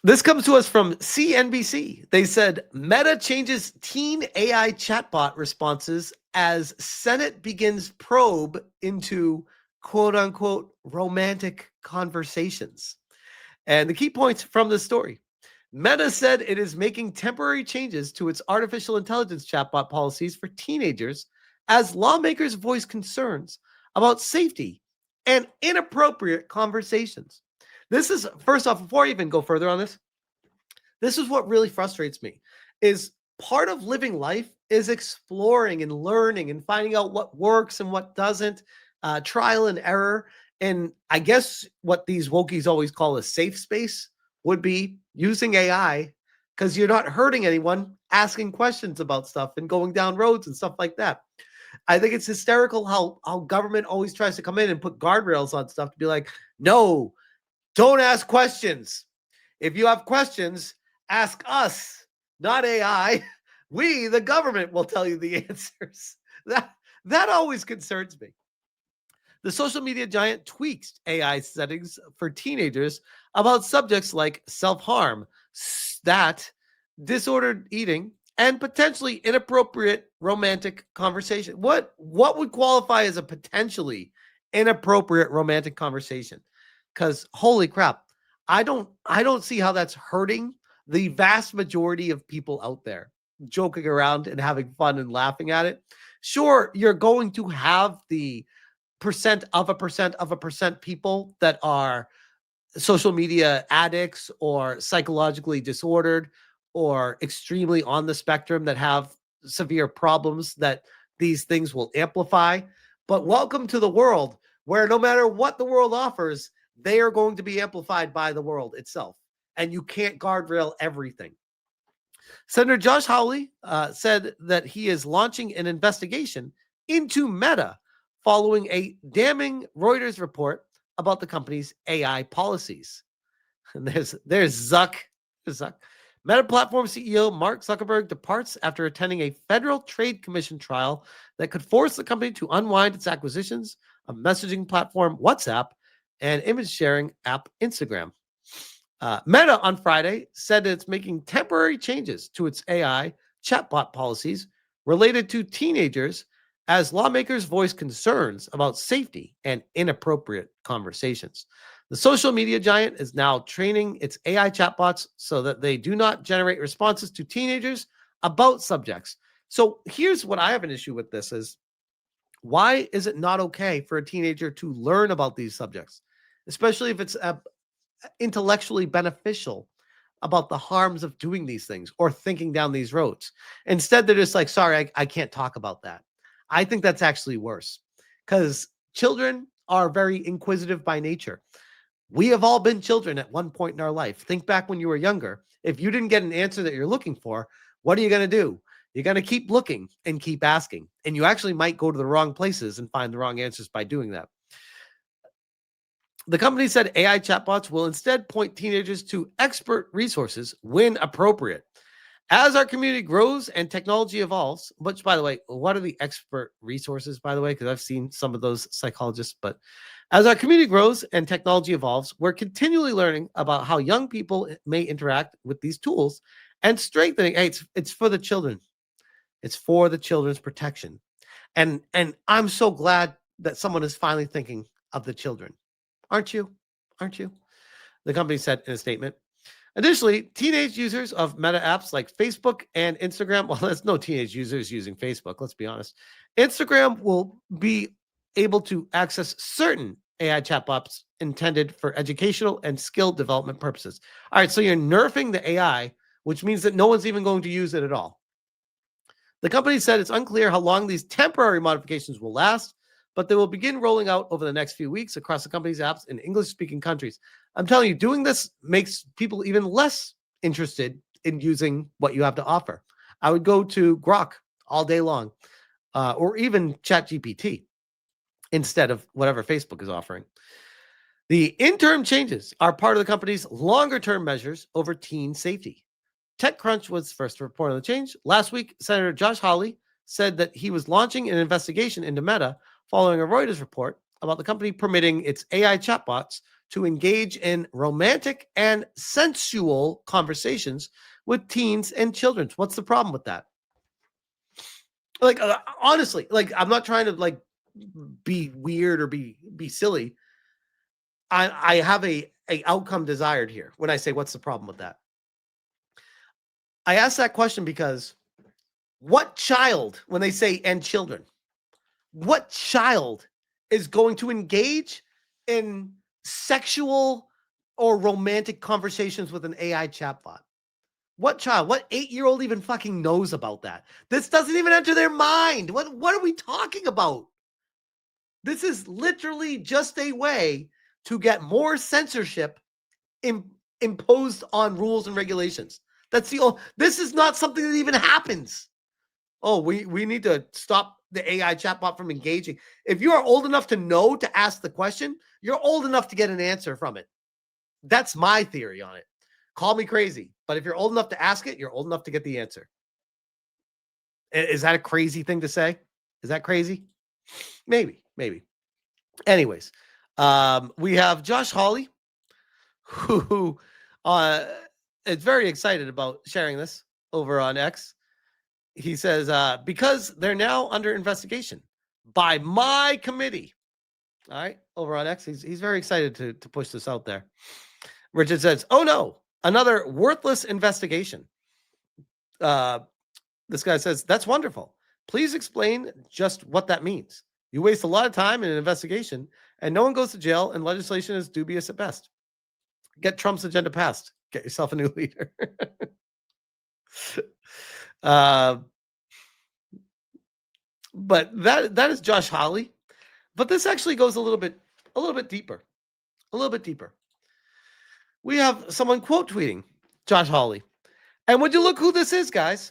This comes to us from CNBC. They said Meta changes teen AI chatbot responses as Senate begins probe into quote unquote romantic conversations. And the key points from this story: Meta said it is making temporary changes to its artificial intelligence chatbot policies for teenagers as lawmakers voice concerns about safety and inappropriate conversations. This is, first off, before I even go further on this is what really frustrates me, is part of living life is exploring and learning and finding out what works and what doesn't, trial and error. And I guess what these wokies always call a safe space would be using AI, because you're not hurting anyone, asking questions about stuff and going down roads and stuff like that. I think it's hysterical how government always tries to come in and put guardrails on stuff to be like, no, don't ask questions. If you have questions, ask us, not AI. We, the government, will tell you the answers. That always concerns me. The social media giant tweaks AI settings for teenagers about subjects like self-harm, that, disordered eating, and potentially inappropriate romantic conversation. What would qualify as a potentially inappropriate romantic conversation? Because holy crap, I don't see how that's hurting the vast majority of people out there joking around and having fun and laughing at it. Sure, you're going to have the percent of a percent of a percent people that are social media addicts or psychologically disordered or extremely on the spectrum that have severe problems that these things will amplify. But welcome to the world where no matter what the world offers, they are going to be amplified by the world itself. And you can't guardrail everything. Senator Josh Hawley said that he is launching an investigation into Meta following a damning Reuters report about the company's AI policies. And there's Zuck. Zuck. Meta Platform CEO Mark Zuckerberg departs after attending a Federal Trade Commission trial that could force the company to unwind its acquisitions of messaging platform WhatsApp and image sharing app Instagram. Meta on Friday said that it's making temporary changes to its AI chatbot policies related to teenagers as lawmakers voice concerns about safety and inappropriate conversations. The social media giant is now training its AI chatbots so that they do not generate responses to teenagers about subjects. So here's what I have an issue with this is, why is it not okay for a teenager to learn about these subjects, especially if it's intellectually beneficial about the harms of doing these things or thinking down these roads? Instead, they're just like, sorry, I can't talk about that. I think that's actually worse, because children are very inquisitive by nature. We have all been children at one point in our life. Think back when you were younger. If you didn't get an answer that you're looking for, what are you going to do? You're going to keep looking and keep asking. And you actually might go to the wrong places and find the wrong answers by doing that. The company said AI chatbots will instead point teenagers to expert resources when appropriate. As our community grows and technology evolves, which, by the way, what are the expert resources, by the way? Because I've seen some of those psychologists. But as our community grows and technology evolves, we're continually learning about how young people may interact with these tools and strengthening. Hey, it's for the children. It's for the children's protection. And I'm so glad that someone is finally thinking of the children. Aren't you? Aren't you? The company said in a statement. Additionally, teenage users of Meta apps like Facebook and Instagram, well, there's no teenage users using Facebook, let's be honest. Instagram will be able to access certain AI chatbots intended for educational and skill development purposes. All right, so you're nerfing the AI, which means that no one's even going to use it at all. The company said it's unclear how long these temporary modifications will last, but they will begin rolling out over the next few weeks across the company's apps in English-speaking countries. I'm telling you, doing this makes people even less interested in using what you have to offer. I would go to Grok all day long, or even ChatGPT instead of whatever Facebook is offering. The interim changes are part of the company's longer-term measures over teen safety. TechCrunch was first to report on the change. Last week, Senator Josh Hawley said that he was launching an investigation into Meta following a Reuters report about the company permitting its AI chatbots to engage in romantic and sensual conversations with teens and children. What's the problem with that? Like, honestly, like, I'm not trying to like be weird or be silly. I have a outcome desired here when I say what's the problem with that. I ask that question because what child, when they say and children, what child is going to engage in sexual or romantic conversations with an AI chatbot? What child, what 8-year-old even fucking knows about that? This doesn't even enter their mind. What are we talking about? This is literally just a way to get more censorship imposed on rules and regulations. This is not something that even happens. Oh, we need to stop the AI chatbot from engaging. If you are old enough to know to ask the question, you're old enough to get an answer from it. That's my theory on it. Call me crazy, but if you're old enough to ask it, you're old enough to get the answer. Is that a crazy thing to say? Is that crazy? Maybe. Anyways, we have Josh Hawley, who is very excited about sharing this over on X. He says, because they're now under investigation by my committee. All right, over on X. He's very excited to push this out there. Richard says, oh no, another worthless investigation. This guy says, that's wonderful. Please explain just what that means. You waste a lot of time in an investigation and no one goes to jail and legislation is dubious at best. Get Trump's agenda passed. Get yourself a new leader. But that is Josh Hawley. But this actually goes a little bit deeper. We have someone quote tweeting Josh Hawley. And would you look who this is, guys?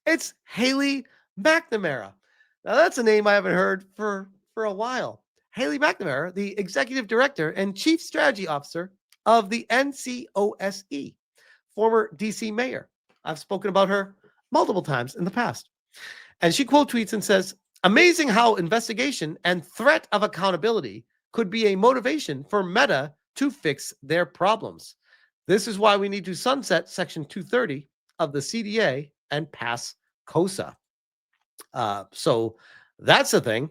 It's Haley McNamara. Now, that's a name I haven't heard for a while. Haley McNamara, the executive director and chief strategy officer of the NCOSE, former DC mayor. I've spoken about her multiple times in the past. And she quote tweets and says, amazing how investigation and threat of accountability could be a motivation for Meta to fix their problems. This is why we need to sunset Section 230 of the CDA and pass COSA. So that's the thing.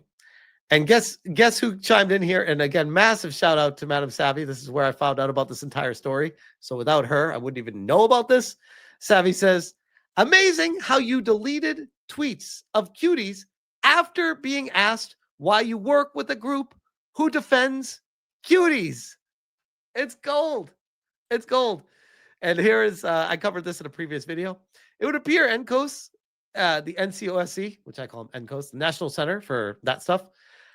And guess who chimed in here? And again, massive shout out to Madam Savvy. This is where I found out about this entire story. So without her, I wouldn't even know about this. Savvy says, amazing how you deleted tweets of cuties after being asked why you work with a group who defends cuties. It's gold. It's gold. And here is, I covered this in a previous video. It would appear NCOS, the NCOSE, which I call them NCOS, the National Center for that stuff,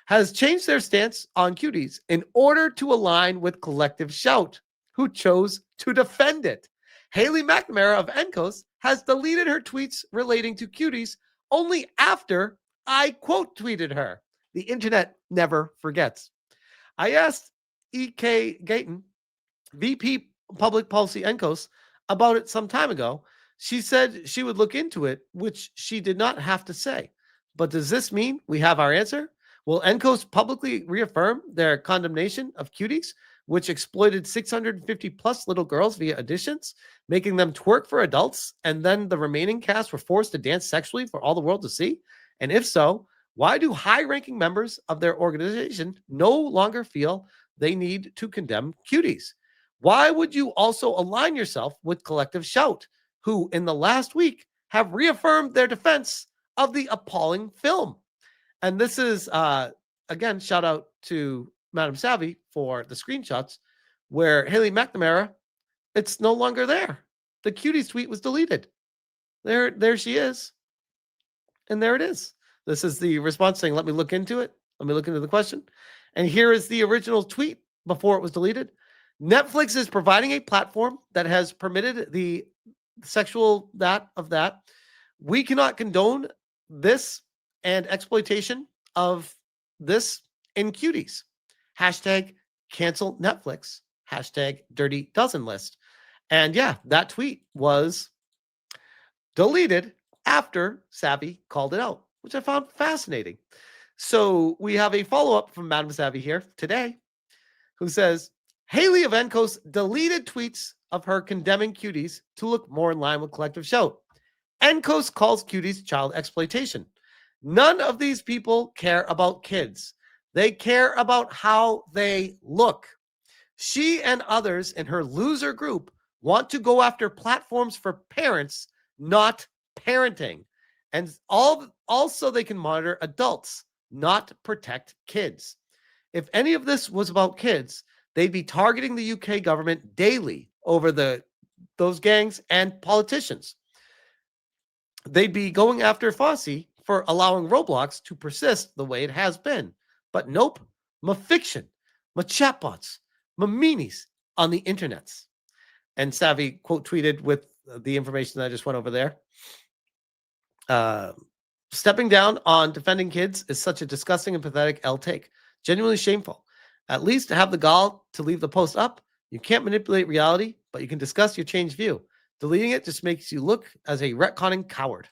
has changed their stance on cuties in order to align with Collective Shout, who chose to defend it. Haley McNamara of NCOS has deleted her tweets relating to cuties only after I quote tweeted her. The internet never forgets. I asked E.K. Gayton, VP Public Policy NCOS, about it some time ago. She said she would look into it, which she did not have to say. But does this mean we have our answer? Will NCOS publicly reaffirm their condemnation of cuties, which exploited 650 plus little girls via auditions, making them twerk for adults, and then the remaining cast were forced to dance sexually for all the world to see? And if so, why do high-ranking members of their organization no longer feel they need to condemn cuties? Why would you also align yourself with Collective Shout, who in the last week have reaffirmed their defense of the appalling film? And this is, again, shout out to Madam Savvy for the screenshots where Haley McNamara, it's no longer there. The cuties tweet was deleted. There she is. And there it is. This is the response saying, let me look into it. Let me look into the question. And here is the original tweet before it was deleted. Netflix is providing a platform that has permitted the sexual that. We cannot condone this and exploitation of this in cuties. Hashtag cancel Netflix. Hashtag dirty dozen list. And yeah, that tweet was deleted after Savvy called it out, which I found fascinating. So we have a follow-up from Madam Savvy here today, who says, Haley of Encos deleted tweets of her condemning cuties to look more in line with collective shout. Encos calls cuties child exploitation. None of these people care about kids. They care about how they look. She and others in her loser group want to go after platforms for parents, not parenting. And also they can monitor adults, not protect kids. If any of this was about kids, they'd be targeting the UK government daily over those gangs and politicians. They'd be going after Fossey for allowing Roblox to persist the way it has been. But nope, ma fiction, ma chatbots, ma meanies on the internets. And Savvy quote tweeted with the information that I just went over there. Stepping down on defending kids is such a disgusting and pathetic L take. Genuinely shameful. At least have the gall to leave the post up. You can't manipulate reality, but you can discuss your changed view. Deleting it just makes you look as a retconning coward.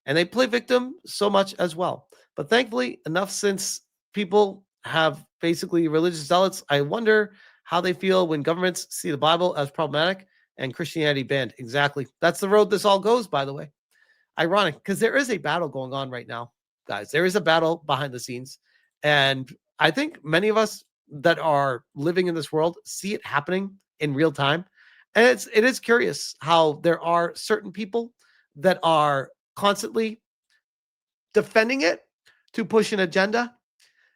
And they play victim so much as well. But thankfully, enough since people have basically religious zealots, I wonder how they feel when governments see the Bible as problematic and Christianity banned. Exactly. That's the road this all goes, by the way. Ironic, because there is a battle going on right now, guys. There is a battle behind the scenes. And I think many of us that are living in this world see it happening in real time. And it is curious how there are certain people that are constantly defending it to push an agenda.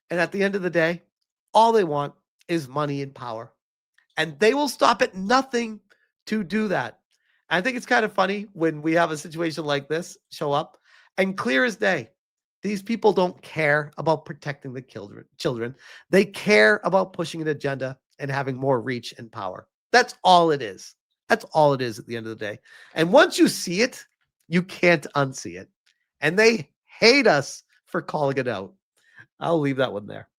And at the end of the day, all they want is money and power. And they will stop at nothing to do that. I think it's kind of funny when we have a situation like this show up, and clear as day, these people don't care about protecting the children. They care about pushing an agenda and having more reach and power. That's all it is. That's all it is at the end of the day. And once you see it, you can't unsee it. And they hate us for calling it out. I'll leave that one there.